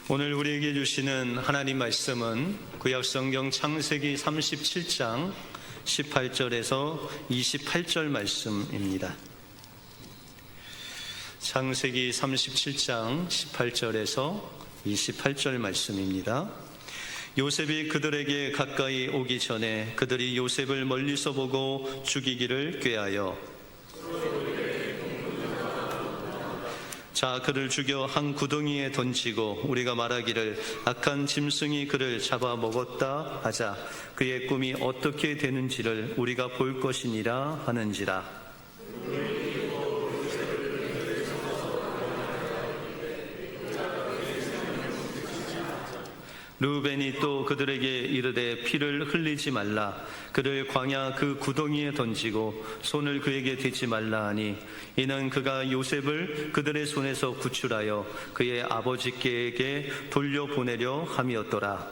오늘 우리에게 주시는 하나님 말씀은 구약성경 창세기 37장 18절에서 28절 말씀입니다. 창세기 37장 18절에서 28절 말씀입니다. 요셉이 그들에게 가까이 오기 전에 그들이 요셉을 멀리서 보고 죽이기를 꾀하여 자 그를 죽여 한 구덩이에 던지고 우리가 말하기를 악한 짐승이 그를 잡아먹었다 하자 그의 꿈이 어떻게 되는지를 우리가 볼 것이니라 하는지라. 르우벤이 또 그들에게 이르되 피를 흘리지 말라. 그를 광야 그 구덩이에 던지고 손을 그에게 대지 말라 하니 이는 그가 요셉을 그들의 손에서 구출하여 그의 아버지께에게 돌려보내려 함이었더라.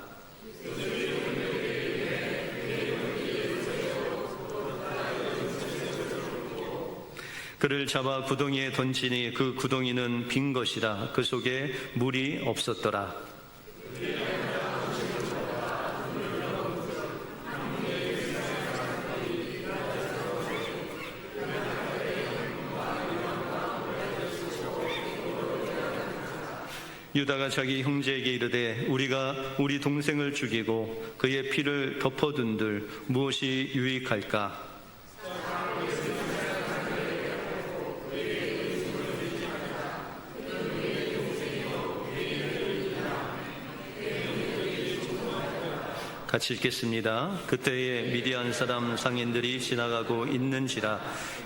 그를 잡아 구덩이에 던지니 그 구덩이는 빈 것이라. 그 속에 물이 없었더라. 유다가 자기 형제에게 이르되 우리가 우리 동생을 죽이고 그의 피를 덮어둔들 무엇이 유익할까? 같이 읽겠습니다. 그때에 미디안 사람 상인들이 지나가고 있는지라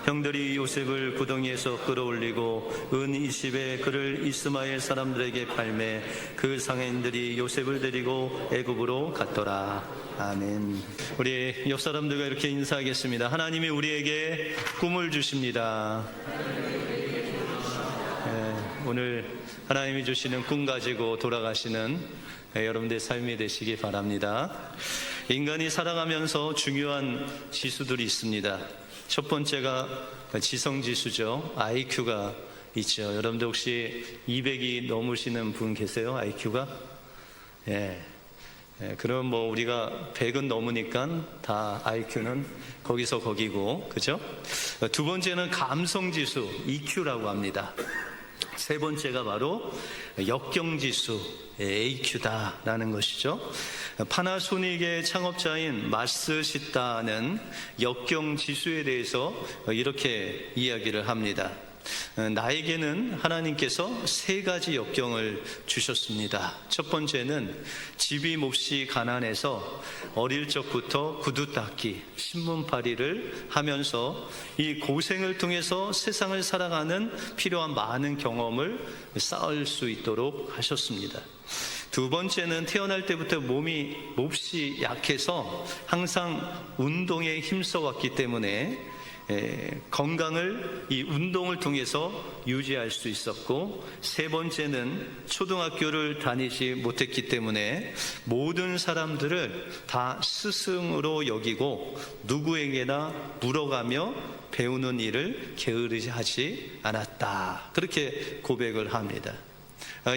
형들이 요셉을 구덩이에서 끌어올리고 은 20에 그를 이스마엘 사람들에게 팔매 그 상인들이 요셉을 데리고 애굽으로 갔더라. 아멘. 우리 옆 사람들과 이렇게 인사하겠습니다. 하나님이 우리에게 꿈을 주십니다. 오늘 하나님이 주시는 꿈 가지고 돌아가시는 여러분들의 삶이 되시기 바랍니다. 인간이 살아가면서 중요한 지수들이 있습니다. 첫 번째가 지성지수죠. IQ가 있죠. 여러분들 혹시 200이 넘으시는 분 계세요? IQ가? 그럼 뭐 우리가 100은 넘으니까 다 IQ는 거기서 거기고, 그죠? 두 번째는 감성지수, EQ라고 합니다. 세 번째가 바로 역경지수 AQ다라는 것이죠. 파나소닉의 창업자인 마스시타는 역경지수에 대해서 이렇게 이야기를 합니다. 나에게는 하나님께서 세 가지 역경을 주셨습니다. 첫 번째는 집이 몹시 가난해서 어릴 적부터 구두 닦기, 신문팔이를 하면서 이 고생을 통해서 세상을 살아가는 필요한 많은 경험을 쌓을 수 있도록 하셨습니다. 두 번째는 태어날 때부터 몸이 몹시 약해서 항상 운동에 힘써왔기 때문에 건강을 이 운동을 통해서 유지할 수 있었고, 세 번째는 초등학교를 다니지 못했기 때문에 모든 사람들을 다 스승으로 여기고 누구에게나 물어가며 배우는 일을 게으르지 않았다. 그렇게 고백을 합니다.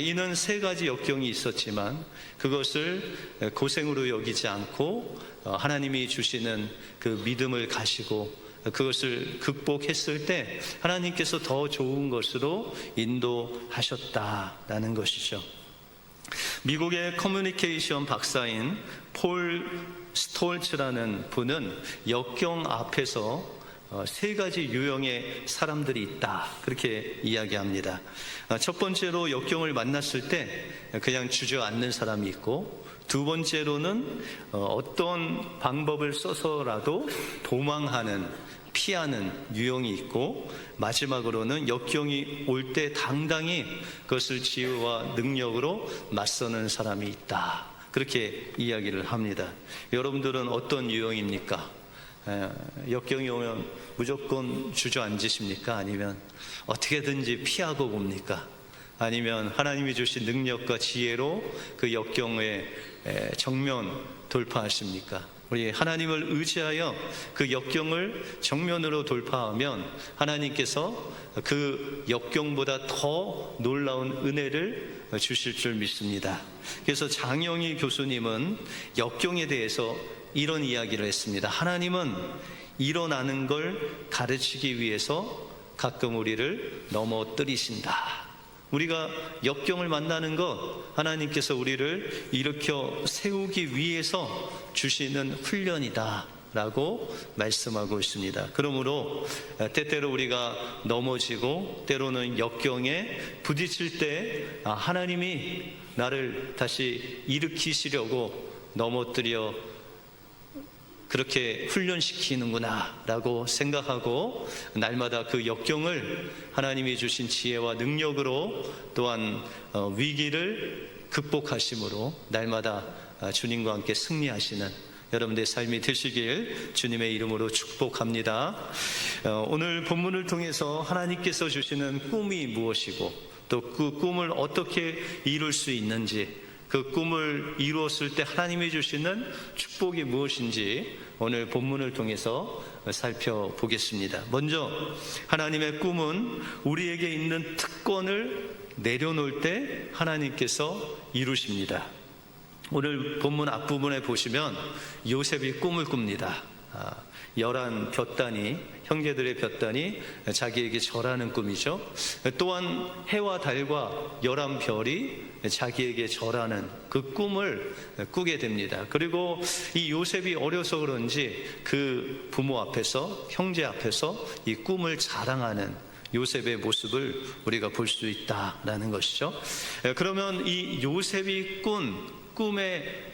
이는 세 가지 역경이 있었지만 그것을 고생으로 여기지 않고 하나님이 주시는 그 믿음을 가지고 그것을 극복했을 때 하나님께서 더 좋은 것으로 인도하셨다라는 것이죠. 미국의 커뮤니케이션 박사인 폴 스톨츠라는 분은 역경 앞에서 세 가지 유형의 사람들이 있다, 그렇게 이야기합니다. 첫 번째로 역경을 만났을 때 그냥 주저앉는 사람이 있고, 두 번째로는 어떤 방법을 써서라도 도망하는, 피하는 유형이 있고, 마지막으로는 역경이 올 때 당당히 그것을 지혜와 능력으로 맞서는 사람이 있다, 그렇게 이야기를 합니다. 여러분들은 어떤 유형입니까? 역경이 오면 무조건 주저앉으십니까? 아니면 어떻게든지 피하고 봅니까? 아니면 하나님이 주신 능력과 지혜로 그 역경에 정면 돌파하십니까? 우리 하나님을 의지하여 그 역경을 정면으로 돌파하면 하나님께서 그 역경보다 더 놀라운 은혜를 주실 줄 믿습니다. 그래서 장영희 교수님은 역경에 대해서 이런 이야기를 했습니다. 하나님은 일어나는 걸 가르치기 위해서 가끔 우리를 넘어뜨리신다. 우리가 역경을 만나는 것, 하나님께서 우리를 일으켜 세우기 위해서 주시는 훈련이다 라고 말씀하고 있습니다. 그러므로 때때로 우리가 넘어지고 때로는 역경에 부딪힐 때 하나님이 나를 다시 일으키시려고 넘어뜨려 그렇게 훈련시키는구나 라고 생각하고 날마다 그 역경을 하나님이 주신 지혜와 능력으로 또한 위기를 극복하심으로 날마다 주님과 함께 승리하시는 여러분들의 삶이 되시길 주님의 이름으로 축복합니다. 오늘 본문을 통해서 하나님께서 주시는 꿈이 무엇이고 또 그 꿈을 어떻게 이룰 수 있는지, 그 꿈을 이루었을 때 하나님이 주시는 축복이 무엇인지 오늘 본문을 통해서 살펴보겠습니다. 먼저 하나님의 꿈은 우리에게 있는 특권을 내려놓을 때 하나님께서 이루십니다. 오늘 본문 앞부분에 보시면 요셉이 꿈을 꿉니다. 11 볕단이, 형제들의 볕단이 자기에게 절하는 꿈이죠. 또한 해와 달과 11별이 자기에게 절하는 그 꿈을 꾸게 됩니다. 그리고 이 요셉이 어려서 그런지 그 부모 앞에서, 형제 앞에서 이 꿈을 자랑하는 요셉의 모습을 우리가 볼 수 있다라는 것이죠. 그러면 이 요셉이 꾼 꿈의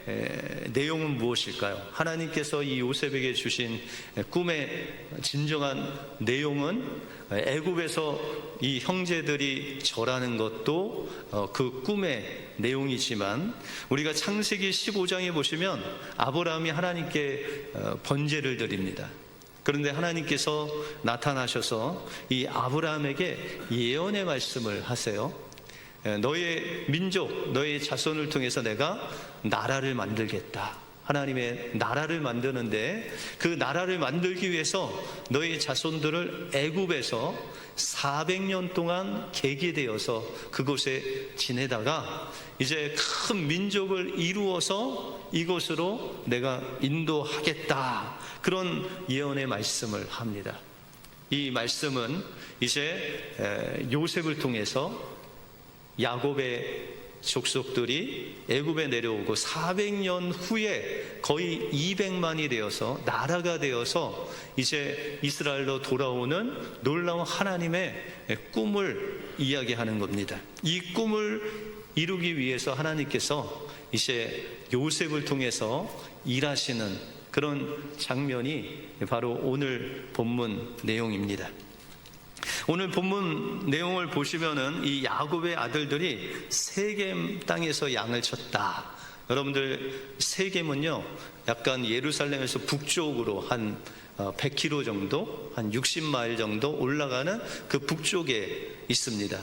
내용은 무엇일까요? 하나님께서 이 요셉에게 주신 꿈의 진정한 내용은 애굽에서 이 형제들이 절하는 것도 그 꿈의 내용이지만 우리가 창세기 15장에 보시면 아브라함이 하나님께 번제를 드립니다. 그런데 하나님께서 나타나셔서 이 아브라함에게 예언의 말씀을 하세요. 너의 민족, 너의 자손을 통해서 내가 나라를 만들겠다. 하나님의 나라를 만드는데 그 나라를 만들기 위해서 너의 자손들을 애굽에서 400년 동안 계기되어서 그곳에 지내다가 이제 큰 민족을 이루어서 이곳으로 내가 인도하겠다. 그런 예언의 말씀을 합니다. 이 말씀은 이제 요셉을 통해서 야곱의 족속들이 애굽에 내려오고 400년 후에 거의 200만이 되어서 나라가 되어서 이제 이스라엘로 돌아오는 놀라운 하나님의 꿈을 이야기하는 겁니다. 이 꿈을 이루기 위해서 하나님께서 이제 요셉을 통해서 일하시는 그런 장면이 바로 오늘 본문 내용입니다. 오늘 본문 내용을 보시면은 이 야곱의 아들들이 세겜 땅에서 양을 쳤다. 여러분들 세겜은요 약간 예루살렘에서 북쪽으로 한 100km 정도, 한 60마일 정도 올라가는 그 북쪽에 있습니다.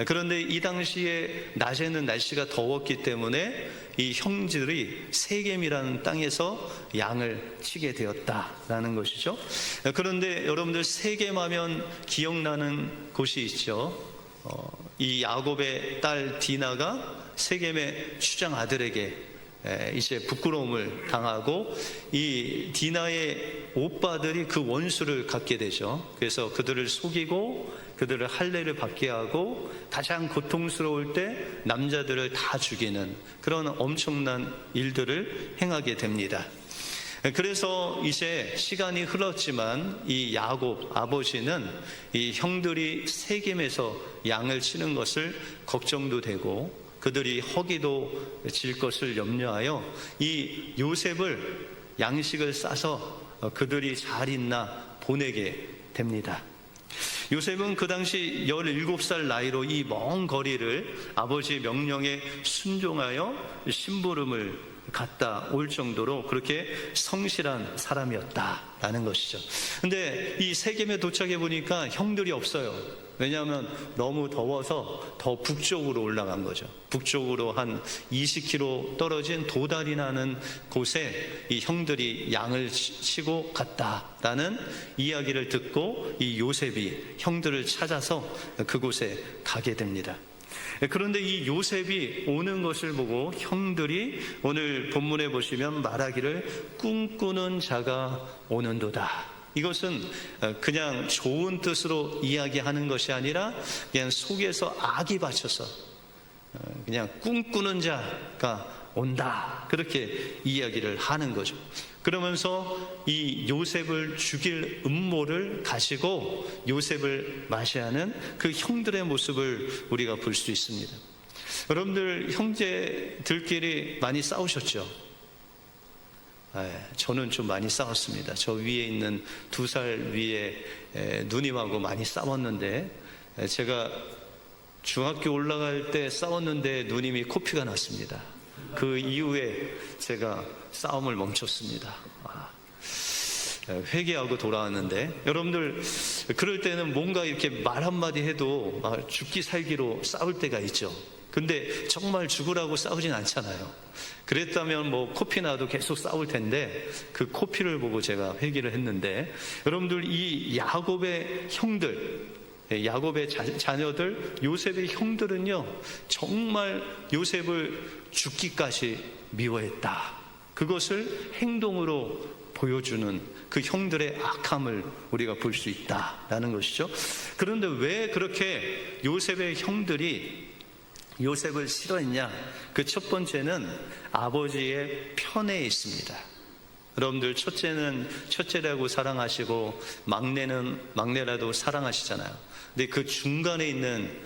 그런데 이 당시에 낮에는 날씨가 더웠기 때문에 이 형제들이 세겜이라는 땅에서 양을 치게 되었다라는 것이죠. 그런데 여러분들 세겜하면 기억나는 곳이 있죠. 이 야곱의 딸 디나가 세겜의 추장 아들에게 이제 부끄러움을 당하고 이 디나의 오빠들이 그 원수를 갖게 되죠. 그래서 그들을 속이고 그들을 할례를 받게 하고 가장 고통스러울 때 남자들을 다 죽이는 그런 엄청난 일들을 행하게 됩니다. 그래서 이제 시간이 흘렀지만 이 야곱 아버지는 이 형들이 세겜에서 양을 치는 것을 걱정도 되고 그들이 허기도 질 것을 염려하여 이 요셉을 양식을 싸서 그들이 잘 있나 보내게 됩니다. 요셉은 그 당시 17살 나이로 이 먼 거리를 아버지의 명령에 순종하여 심부름을 갔다 올 정도로 그렇게 성실한 사람이었다라는 것이죠. 근데 이 세겜에 도착해 보니까 형들이 없어요. 왜냐하면 너무 더워서 더 북쪽으로 올라간 거죠. 북쪽으로 한 20km 떨어진 도달이라는 곳에 이 형들이 양을 치고 갔다라는 이야기를 듣고 이 요셉이 형들을 찾아서 그곳에 가게 됩니다. 그런데 이 요셉이 오는 것을 보고 형들이 오늘 본문에 보시면 말하기를 꿈꾸는 자가 오는도다. 이것은 그냥 좋은 뜻으로 이야기하는 것이 아니라 그냥 속에서 악이 받쳐서 그냥 꿈꾸는 자가 온다, 그렇게 이야기를 하는 거죠. 그러면서 이 요셉을 죽일 음모를 가지고 요셉을 맞이하는 그 형들의 모습을 우리가 볼 수 있습니다. 여러분들 형제들끼리 많이 싸우셨죠? 저는 좀 많이 싸웠습니다. 저 위에 있는 2살 위에 누님하고 많이 싸웠는데, 제가 중학교 올라갈 때 싸웠는데 누님이 코피가 났습니다. 그 이후에 제가 싸움을 멈췄습니다. 회개하고 돌아왔는데, 여러분들 그럴 때는 뭔가 이렇게 말 한마디 해도 죽기 살기로 싸울 때가 있죠. 근데 정말 죽으라고 싸우진 않잖아요. 그랬다면 뭐 코피 나도 계속 싸울 텐데, 그 코피를 보고 제가 회개를 했는데, 여러분들 이 야곱의 형들, 야곱의 자녀들, 요셉의 형들은요, 정말 요셉을 죽기까지 미워했다. 그것을 행동으로 보여주는 그 형들의 악함을 우리가 볼 수 있다라는 것이죠. 그런데 왜 그렇게 요셉의 형들이 요셉을 싫어했냐? 그 첫 번째는 아버지의 편에 있습니다. 여러분들 첫째는 첫째라고 사랑하시고 막내는 막내라도 사랑하시잖아요. 근데 그 중간에 있는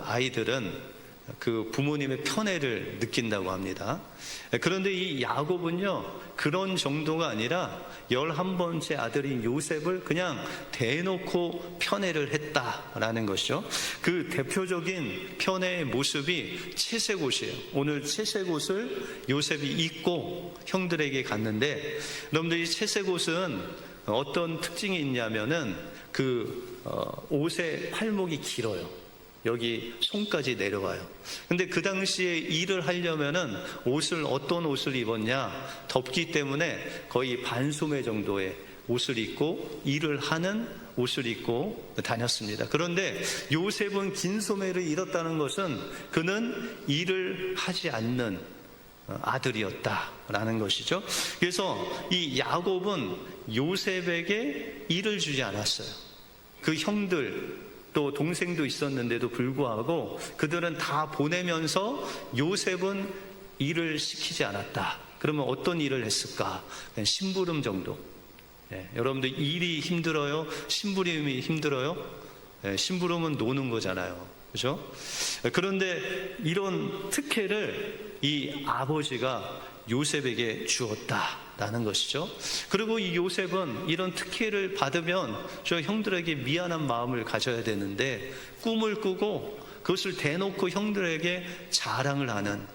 아이들은 그 부모님의 편애를 느낀다고 합니다. 그런데 이 야곱은요, 그런 정도가 아니라 11번째 아들인 요셉을 그냥 대놓고 편애를 했다라는 것이죠. 그 대표적인 편애의 모습이 채색옷이에요. 오늘 채색옷을 요셉이 입고 형들에게 갔는데, 여러분들 이 채색옷은 어떤 특징이 있냐면은 그 옷의 팔목이 길어요. 여기 손까지 내려와요. 근데 그 당시에 일을 하려면은 어떤 옷을 입었냐? 덥기 때문에 거의 반소매 정도의 옷을 입고 일을 하는 옷을 입고 다녔습니다. 그런데 요셉은 긴 소매를 잃었다는 것은 그는 일을 하지 않는 아들이었다라는 것이죠. 그래서 이 야곱은 요셉에게 일을 주지 않았어요. 그 형들 또 동생도 있었는데도 불구하고 그들은 다 보내면서 요셉은 일을 시키지 않았다. 그러면 어떤 일을 했을까? 그냥 심부름 정도. 여러분들 일이 힘들어요? 심부름이 힘들어요? 심부름은 노는 거잖아요. 그렇죠? 그런데 이런 특혜를 이 아버지가 요셉에게 주었다라는 것이죠. 그리고 이 요셉은 이런 특혜를 받으면 저 형들에게 미안한 마음을 가져야 되는데, 꿈을 꾸고 그것을 대놓고 형들에게 자랑을 하는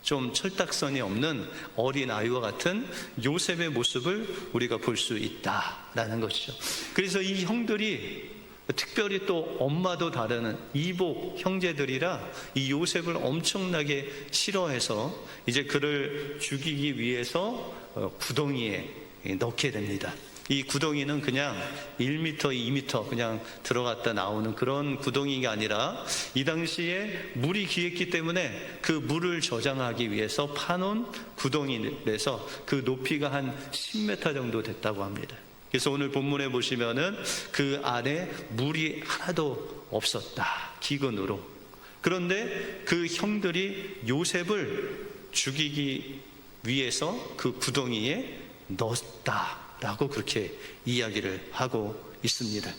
좀 철딱선이 없는 어린 아이와 같은 요셉의 모습을 우리가 볼 수 있다라는 것이죠. 그래서 이 형들이 특별히 또 엄마도 다르는 이복 형제들이라 이 요셉을 엄청나게 싫어해서 이제 그를 죽이기 위해서 구덩이에 넣게 됩니다. 이 구덩이는 그냥 1m, 2m 그냥 들어갔다 나오는 그런 구덩이가 아니라 이 당시에 물이 귀했기 때문에 그 물을 저장하기 위해서 파놓은 구덩이라서 그 높이가 한 10m 정도 됐다고 합니다. 그래서 오늘 본문에 보시면은 그 안에 물이 하나도 없었다, 기근으로. 그런데 그 형들이 요셉을 죽이기 위해서 그 구덩이에 넣었다라고 그렇게 이야기를 하고 있습니다.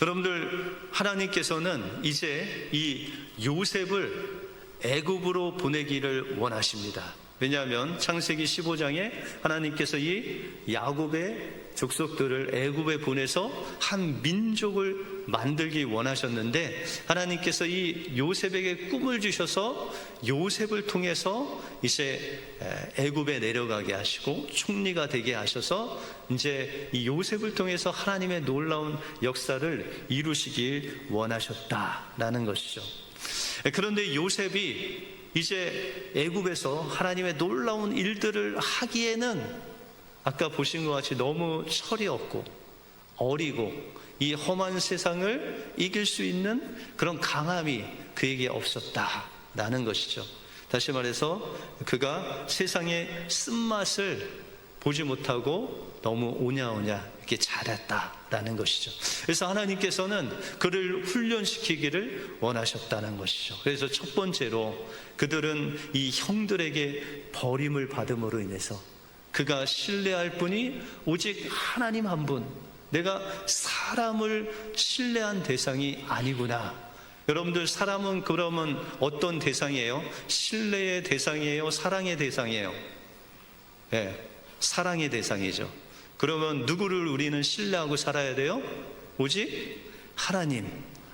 여러분들, 하나님께서는 이제 이 요셉을 애굽으로 보내기를 원하십니다. 왜냐하면 창세기 15장에 하나님께서 이 야곱의 족속들을 애굽에 보내서 한 민족을 만들기 원하셨는데, 하나님께서 이 요셉에게 꿈을 주셔서 요셉을 통해서 이제 애굽에 내려가게 하시고 총리가 되게 하셔서 이제 이 요셉을 통해서 하나님의 놀라운 역사를 이루시길 원하셨다라는 것이죠. 그런데 요셉이 이제 애굽에서 하나님의 놀라운 일들을 하기에는 아까 보신 것 같이 너무 철이 없고 어리고 이 험한 세상을 이길 수 있는 그런 강함이 그에게 없었다라는 것이죠. 다시 말해서 그가 세상의 쓴맛을 보지 못하고 너무 오냐오냐 이렇게 자랐다라는 것이죠. 그래서 하나님께서는 그를 훈련시키기를 원하셨다는 것이죠. 그래서 첫 번째로 그들은 이 형들에게 버림을 받음으로 인해서 그가 신뢰할 분이 오직 하나님 한 분, 내가 사람을 신뢰한 대상이 아니구나. 여러분들, 사람은 그러면 어떤 대상이에요? 신뢰의 대상이에요? 사랑의 대상이에요? 네, 사랑의 대상이죠. 그러면 누구를 우리는 신뢰하고 살아야 돼요? 오직 하나님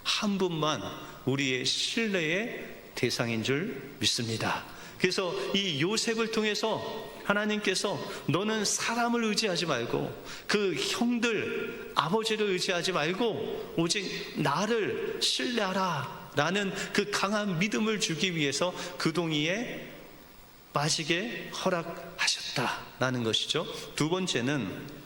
한 분만 우리의 신뢰의 대상인 줄 믿습니다. 그래서 이 요셉을 통해서 하나님께서 너는 사람을 의지하지 말고 그 형들 아버지를 의지하지 말고 오직 나를 신뢰하라 라는 그 강한 믿음을 주기 위해서 그 동의에 빠지게 허락하셨다라는 것이죠. 두 번째는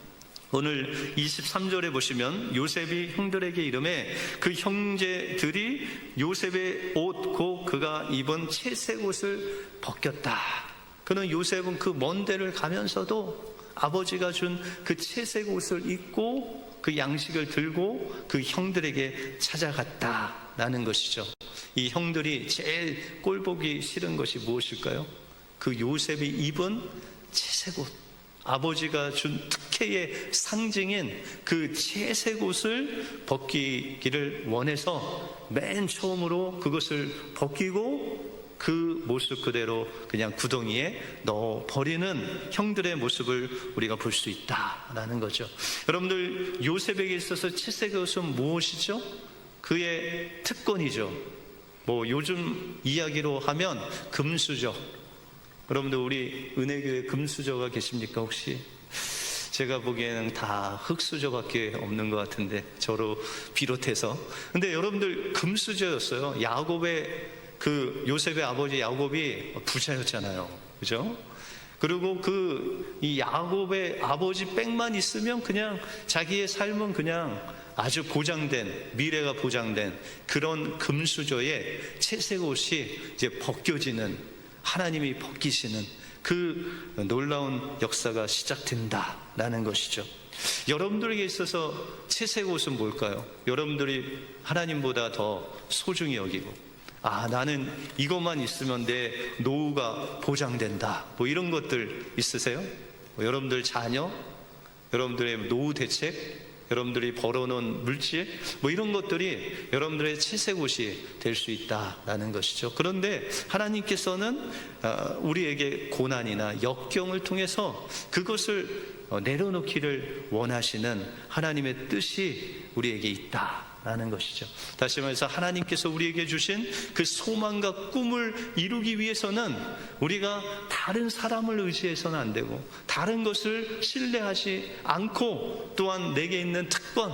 오늘 23절에 보시면 요셉이 형들에게 이르매 그 형제들이 요셉의 옷 곧 그가 입은 채색 옷을 벗겼다. 그는 요셉은 그 먼 데를 가면서도 아버지가 준 그 채색 옷을 입고 그 양식을 들고 그 형들에게 찾아갔다라는 것이죠. 이 형들이 제일 꼴보기 싫은 것이 무엇일까요? 그 요셉이 입은 채색 옷, 아버지가 준 특혜의 상징인 그 채색 옷을 벗기기를 원해서 맨 처음으로 그것을 벗기고 그 모습 그대로 그냥 구덩이에 넣어 버리는 형들의 모습을 우리가 볼 수 있다라는 거죠. 여러분들, 요셉에게 있어서 채색 옷은 무엇이죠? 그의 특권이죠. 뭐 요즘 이야기로 하면 금수저. 여러분들, 우리 은혜교회 금수저가 계십니까 혹시? 제가 보기에는 다 흙수저밖에 없는 것 같은데, 저로 비롯해서. 근데 여러분들, 금수저였어요. 야곱의 그 요셉의 아버지 야곱이 부자였잖아요, 그죠? 그리고 이 야곱의 아버지 빽만 있으면 그냥 자기의 삶은 그냥 아주 보장된, 미래가 보장된 그런 금수저의 채색 옷이 이제 벗겨지는, 하나님이 벗기시는 그 놀라운 역사가 시작된다라는 것이죠. 여러분들에게 있어서 채색 옷은 뭘까요? 여러분들이 하나님보다 더 소중히 여기고, 나는 이것만 있으면 내 노후가 보장된다, 뭐 이런 것들 있으세요? 여러분들 자녀, 여러분들의 노후 대책, 여러분들이 벌어놓은 물질, 뭐 이런 것들이 여러분들의 채색 옷이 될 수 있다라는 것이죠. 그런데 하나님께서는 우리에게 고난이나 역경을 통해서 그것을 내려놓기를 원하시는 하나님의 뜻이 우리에게 있다라는 것이죠. 다시 말해서 하나님께서 우리에게 주신 그 소망과 꿈을 이루기 위해서는 우리가 다른 사람을 의지해서는 안 되고, 다른 것을 신뢰하지 않고, 또한 내게 있는 특권,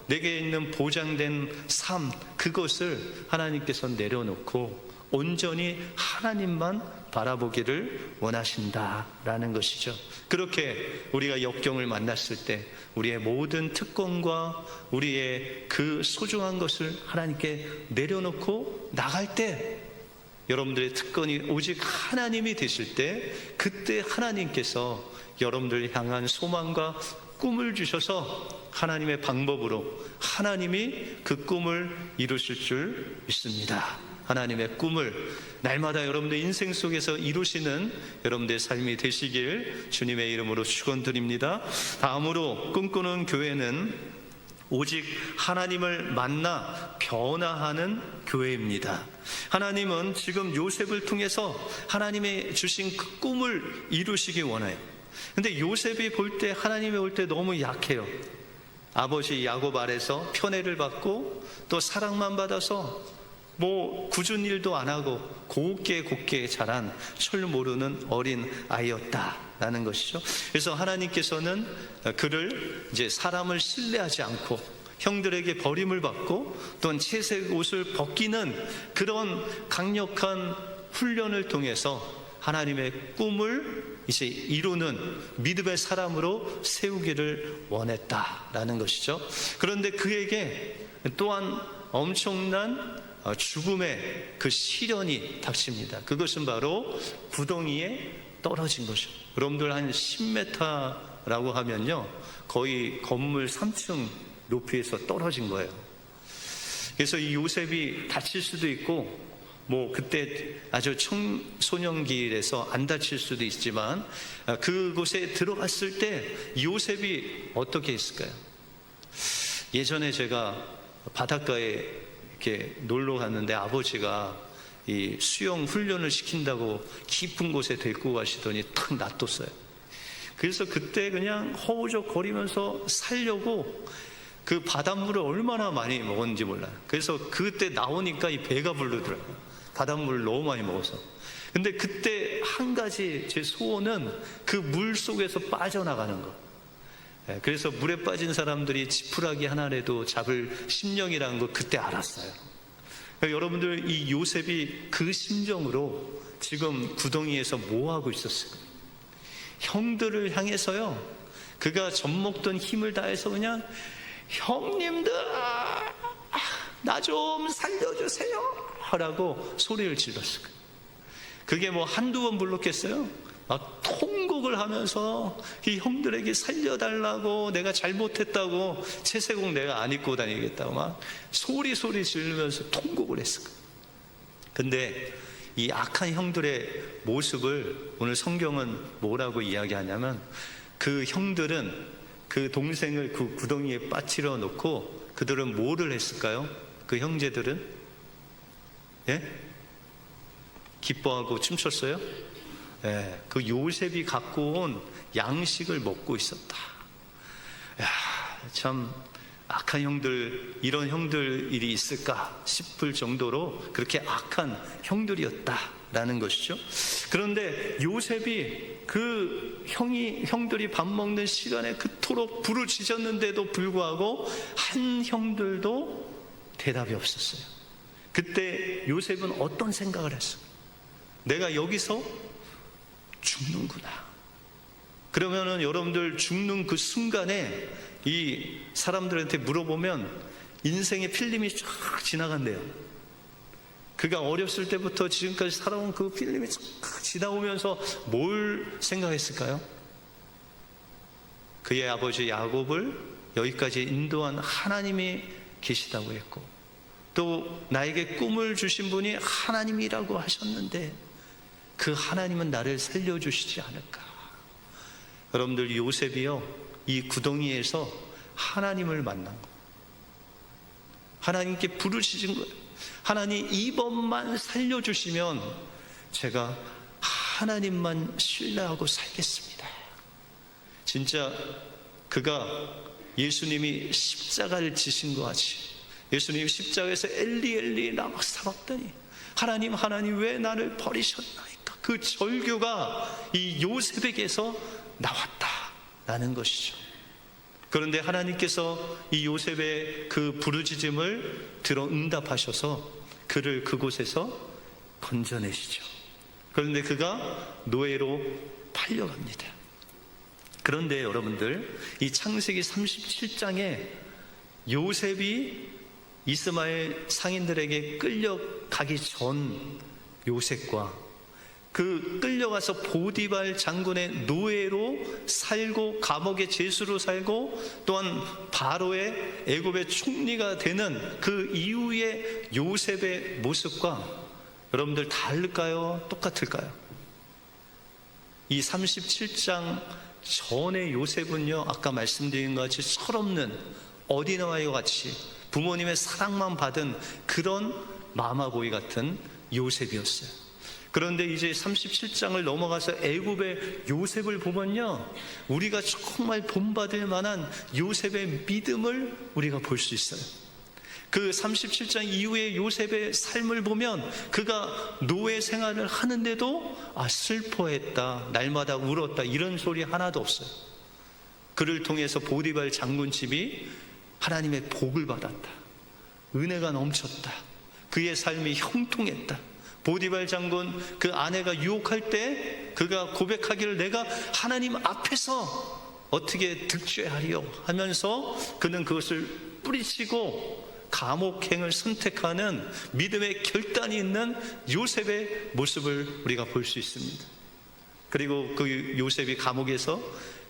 내게 있는 보장된 삶, 그것을 하나님께서 내려놓고 온전히 하나님만 바라보기를 원하신다라는 것이죠. 그렇게 우리가 역경을 만났을 때 우리의 모든 특권과 우리의 그 소중한 것을 하나님께 내려놓고 나갈 때, 여러분들의 특권이 오직 하나님이 되실 때, 그때 하나님께서 여러분들을 향한 소망과 꿈을 주셔서 하나님의 방법으로 하나님이 그 꿈을 이루실 줄 믿습니다. 하나님의 꿈을 날마다 여러분들 인생 속에서 이루시는 여러분들의 삶이 되시길 주님의 이름으로 축원드립니다. 다음으로 꿈꾸는 교회는 오직 하나님을 만나 변화하는 교회입니다. 하나님은 지금 요셉을 통해서 하나님의 주신 그 꿈을 이루시기 원해요. 근데 요셉이 볼 때, 하나님이 볼 때 너무 약해요. 아버지 야곱 아래서 편애를 받고 또 사랑만 받아서 굳은 일도 안 하고 곱게 자란 철 모르는 어린 아이였다라는 것이죠. 그래서 하나님께서는 그를 이제 사람을 신뢰하지 않고 형들에게 버림을 받고 또한 채색 옷을 벗기는 그런 강력한 훈련을 통해서 하나님의 꿈을 이제 이루는 믿음의 사람으로 세우기를 원했다라는 것이죠. 그런데 그에게 또한 엄청난 죽음의 그 시련이 닥칩니다. 그것은 바로 구덩이에 떨어진 거죠. 여러분들 한 10m라고 하면요, 거의 건물 3층 높이에서 떨어진 거예요. 그래서 이 요셉이 다칠 수도 있고 그때 아주 청소년기라서 안 다칠 수도 있지만 그곳에 들어갔을 때 요셉이 어떻게 했을까요? 예전에 제가 바닷가에 이렇게 놀러 갔는데 아버지가 이 수영 훈련을 시킨다고 깊은 곳에 데리고 가시더니 탁 놔뒀어요. 그래서 그때 그냥 허우적거리면서 살려고 그 바닷물을 얼마나 많이 먹었는지 몰라요. 그래서 그때 나오니까 이 배가 부르더라고요. 바닷물을 너무 많이 먹어서. 근데 그때 한 가지 제 소원은 그 물 속에서 빠져나가는 거. 그래서 물에 빠진 사람들이 지푸라기 하나라도 잡을 심령이라는 걸 그때 알았어요. 그러니까 여러분들, 이 요셉이 그 심정으로 지금 구덩이에서 뭐 하고 있었어요? 형들을 향해서요, 그가 젖먹던 힘을 다해서 그냥 형님들 나 좀 살려주세요 하라고 소리를 질렀어요. 그게 한두 번 불렀겠어요? 막 통곡을 하면서 이 형들에게 살려달라고, 내가 잘못했다고, 채색옷 내가 안 입고 다니겠다고 막 소리 지르면서 통곡을 했어요. 근데 이 악한 형들의 모습을 오늘 성경은 뭐라고 이야기하냐면, 그 형들은 그 동생을 그 구덩이에 빠뜨려 놓고 그들은 뭐를 했을까요? 그 형제들은 기뻐하고 춤췄어요? 그 요셉이 갖고 온 양식을 먹고 있었다. 참 악한 형들, 이런 형들이 있을까 싶을 정도로 그렇게 악한 형들이었다라는 것이죠. 그런데 요셉이 그 형들이 밥 먹는 시간에 그토록 부르짖었는데도 불구하고 한 형들도 대답이 없었어요. 그때 요셉은 어떤 생각을 했어요? 내가 여기서 죽는구나. 그러면은 여러분들, 죽는 그 순간에 이 사람들한테 물어보면 인생의 필름이 쫙 지나간대요. 그가 어렸을 때부터 지금까지 살아온 그 필름이 쫙 지나오면서 뭘 생각했을까요? 그의 아버지 야곱을 여기까지 인도한 하나님이 계시다고 했고, 또 나에게 꿈을 주신 분이 하나님이라고 하셨는데 그 하나님은 나를 살려주시지 않을까. 여러분들, 요셉이요, 이 구덩이에서 하나님을 만난 거예요. 하나님께 부르짖은 거예요. 하나님, 이번만 살려주시면 제가 하나님만 신뢰하고 살겠습니다. 진짜 그가 예수님이 십자가를 지신 것 같이, 예수님이 십자가에서 엘리 엘리 라마 사박더니 하나님 왜 나를 버리셨나이까, 그 절규가 이 요셉에게서 나왔다라는 것이죠. 그런데 하나님께서 이 요셉의 그 부르짖음을 들어 응답하셔서 그를 그곳에서 건져내시죠. 그런데 그가 노예로 팔려갑니다. 그런데 여러분들, 이 창세기 37장에 요셉이 이스마엘 상인들에게 끌려가기 전 요셉과 그 끌려가서 보디발 장군의 노예로 살고 감옥의 죄수로 살고 또한 바로의 애굽의 총리가 되는 그 이후의 요셉의 모습과 여러분들 다를까요? 똑같을까요? 이 37장 전의 요셉은요, 아까 말씀드린 것 같이 철없는 어린아이와 같이 부모님의 사랑만 받은 그런 마마보이 같은 요셉이었어요. 그런데 이제 37장을 넘어가서 애굽의 요셉을 보면요, 우리가 정말 본받을 만한 요셉의 믿음을 우리가 볼 수 있어요. 그 37장 이후에 요셉의 삶을 보면 그가 노예 생활을 하는데도 슬퍼했다, 날마다 울었다, 이런 소리 하나도 없어요. 그를 통해서 보디발 장군집이 하나님의 복을 받았다, 은혜가 넘쳤다, 그의 삶이 형통했다. 보디발 장군 그 아내가 유혹할 때 그가 고백하기를 내가 하나님 앞에서 어떻게 득죄하리요 하면서 그는 그것을 뿌리치고 감옥행을 선택하는 믿음의 결단이 있는 요셉의 모습을 우리가 볼 수 있습니다. 그리고 그 요셉이 감옥에서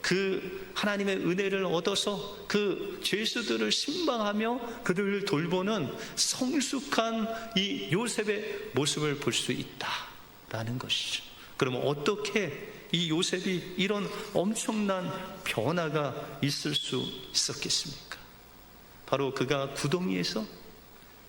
그 하나님의 은혜를 얻어서 그 죄수들을 신방하며 그들을 돌보는 성숙한 이 요셉의 모습을 볼 수 있다라는 것이죠. 그러면 어떻게 이 요셉이 이런 엄청난 변화가 있을 수 있었겠습니까? 바로 그가 구덩이에서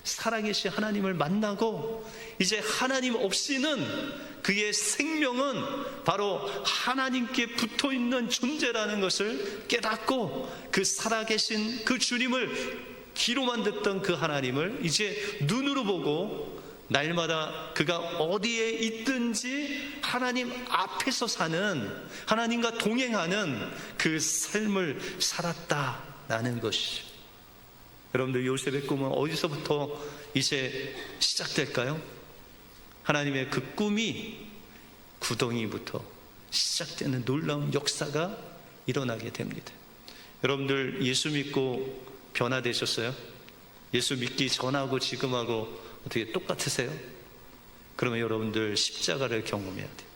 살아계신 하나님을 만나고 이제 하나님 없이는 그의 생명은 바로 하나님께 붙어있는 존재라는 것을 깨닫고 그 살아계신 그 주님을 귀로만 듣던 그 하나님을 이제 눈으로 보고 날마다 그가 어디에 있든지 하나님 앞에서 사는, 하나님과 동행하는 그 삶을 살았다라는 것이죠. 여러분들, 요셉의 꿈은 어디서부터 이제 시작될까요? 하나님의 그 꿈이 구덩이부터 시작되는 놀라운 역사가 일어나게 됩니다. 여러분들, 예수 믿고 변화되셨어요? 예수 믿기 전하고 지금하고 어떻게 똑같으세요? 그러면 여러분들 십자가를 경험해야 돼요.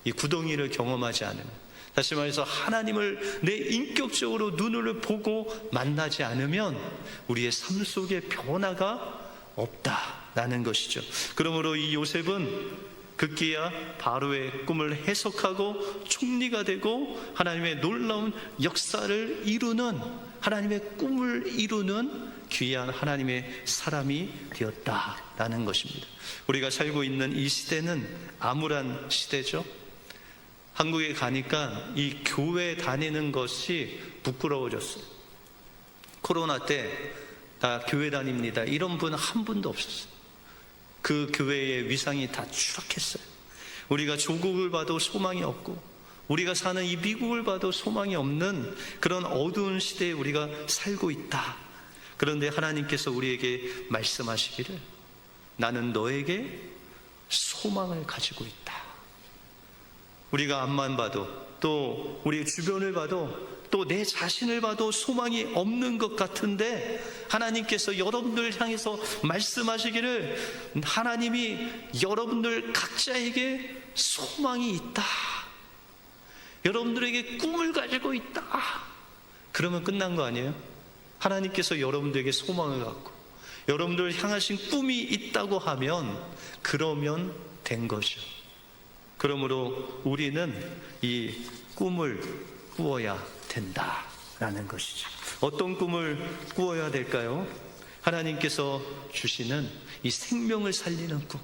이 구덩이를 경험하지 않으면, 다시 말해서 하나님을 내 인격적으로 눈을 보고 만나지 않으면 우리의 삶 속에 변화가 없다라는 것이죠. 그러므로 이 요셉은 급기야 바로의 꿈을 해석하고 총리가 되고 하나님의 놀라운 역사를 이루는, 하나님의 꿈을 이루는 귀한 하나님의 사람이 되었다라는 것입니다. 우리가 살고 있는 이 시대는 암울한 시대죠. 한국에 가니까 이 교회 다니는 것이 부끄러워졌어요. 코로나 때 다 교회 다닙니다 이런 분 한 분도 없었어요. 그 교회의 위상이 다 추락했어요. 우리가 조국을 봐도 소망이 없고 우리가 사는 이 미국을 봐도 소망이 없는 그런 어두운 시대에 우리가 살고 있다. 그런데 하나님께서 우리에게 말씀하시기를 나는 너에게 소망을 가지고 있다. 우리가 앞만 봐도 또 우리 주변을 봐도 또 내 자신을 봐도 소망이 없는 것 같은데 하나님께서 여러분들 향해서 말씀하시기를 하나님이 여러분들 각자에게 소망이 있다, 여러분들에게 꿈을 가지고 있다. 그러면 끝난 거 아니에요? 하나님께서 여러분들에게 소망을 갖고 여러분들 향하신 꿈이 있다고 하면 그러면 된 거죠. 그러므로 우리는 이 꿈을 꾸어야 된다라는 것이죠. 어떤 꿈을 꾸어야 될까요? 하나님께서 주시는 이 생명을 살리는 꿈.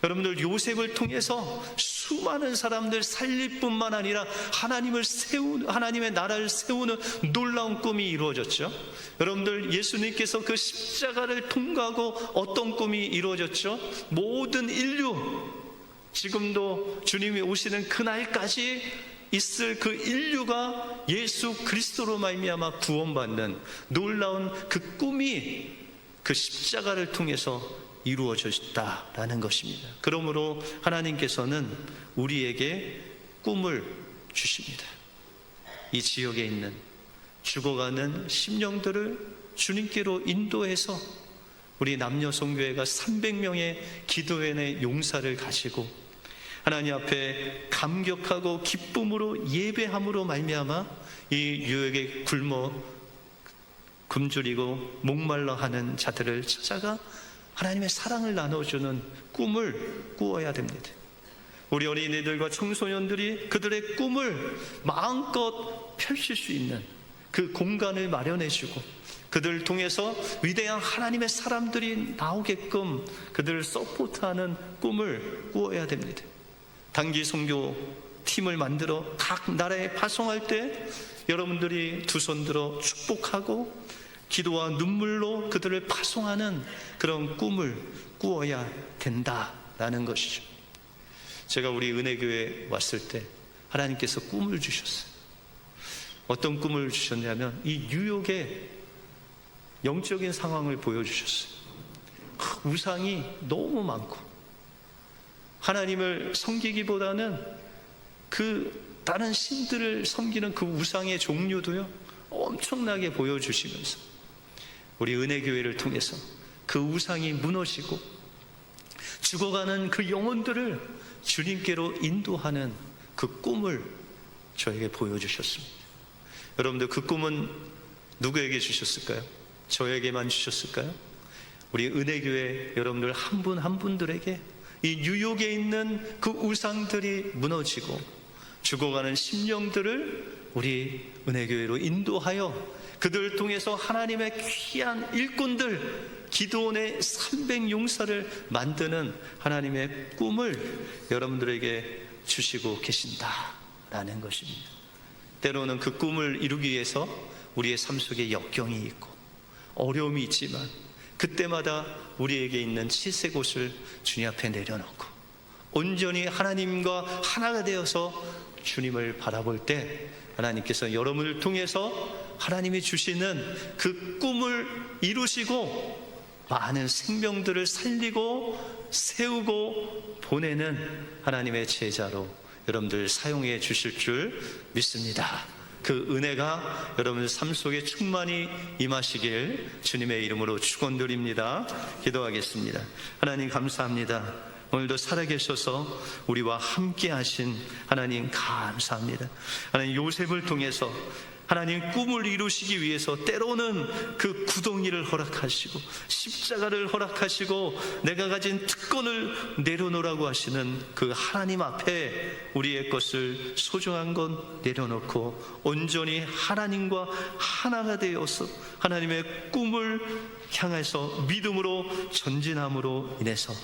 여러분들, 요셉을 통해서 수많은 사람들 살릴 뿐만 아니라 하나님의 나라를 세우는 놀라운 꿈이 이루어졌죠. 여러분들, 예수님께서 그 십자가를 통과하고 어떤 꿈이 이루어졌죠? 모든 인류, 지금도 주님이 오시는 그날까지 있을 그 인류가 예수 그리스도로 말미암아 구원받는 놀라운 그 꿈이 그 십자가를 통해서 이루어졌다라는 것입니다. 그러므로 하나님께서는 우리에게 꿈을 주십니다. 이 지역에 있는 죽어가는 심령들을 주님께로 인도해서 우리 남녀송교회가 300명의 기도회의 용사를 가지고 하나님 앞에 감격하고 기쁨으로 예배함으로 말미암아 이 유역에 굶어 굶주리고 목말라 하는 자들을 찾아가 하나님의 사랑을 나눠주는 꿈을 꾸어야 됩니다. 우리 어린이들과 청소년들이 그들의 꿈을 마음껏 펼칠 수 있는 그 그 공간을 마련해 주고 그들을 통해서 위대한 하나님의 사람들이 나오게끔 그들을 서포트하는 꿈을 꾸어야 됩니다. 단기 선교 팀을 만들어 각 나라에 파송할 때 여러분들이 두 손 들어 축복하고 기도와 눈물로 그들을 파송하는 그런 꿈을 꾸어야 된다라는 것이죠. 제가 우리 은혜교회에 왔을 때 하나님께서 꿈을 주셨어요. 어떤 꿈을 주셨냐면 이 뉴욕의 영적인 상황을 보여주셨어요. 우상이 너무 많고 하나님을 섬기기보다는 그 다른 신들을 섬기는 그 우상의 종류도요 엄청나게 보여주시면서 우리 은혜교회를 통해서 그 우상이 무너지고 죽어가는 그 영혼들을 주님께로 인도하는 그 꿈을 저에게 보여주셨습니다. 여러분들 그 꿈은 누구에게 주셨을까요? 저에게만 주셨을까요? 우리 은혜교회 여러분들 한 분 한 분들에게 이 뉴욕에 있는 그 우상들이 무너지고 죽어가는 심령들을 우리 은혜교회로 인도하여 그들을 통해서 하나님의 귀한 일꾼들 기드온의 300용사를 만드는 하나님의 꿈을 여러분들에게 주시고 계신다라는 것입니다. 때로는 그 꿈을 이루기 위해서 우리의 삶 속에 역경이 있고 어려움이 있지만 그때마다 우리에게 있는 칠색옷을 주님 앞에 내려놓고 온전히 하나님과 하나가 되어서 주님을 바라볼 때 하나님께서 여러분을 통해서 하나님이 주시는 그 꿈을 이루시고 많은 생명들을 살리고 세우고 보내는 하나님의 제자로 여러분들 사용해 주실 줄 믿습니다. 그 은혜가 여러분 삶 속에 충만히 임하시길 주님의 이름으로 축원드립니다. 기도하겠습니다. 하나님 감사합니다. 오늘도 살아계셔서 우리와 함께 하신 하나님 감사합니다. 하나님 요셉을 통해서 하나님 꿈을 이루시기 위해서 때로는 그 구덩이를 허락하시고 십자가를 허락하시고 내가 가진 특권을 내려놓으라고 하시는 그 하나님 앞에 우리의 것을 소중한 것 내려놓고 온전히 하나님과 하나가 되어서 하나님의 꿈을 향해서 믿음으로 전진함으로 인해서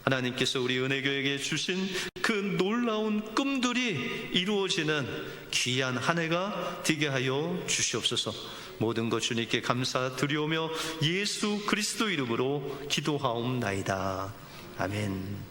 하나님께서 우리 은혜교회에게 주신 그 놀라운 꿈들이 이루어지는 귀한 한 해가 되게 하여 주시옵소서. 모든 것 주님께 감사드리오며 예수 그리스도 이름으로 기도하옵나이다. 아멘.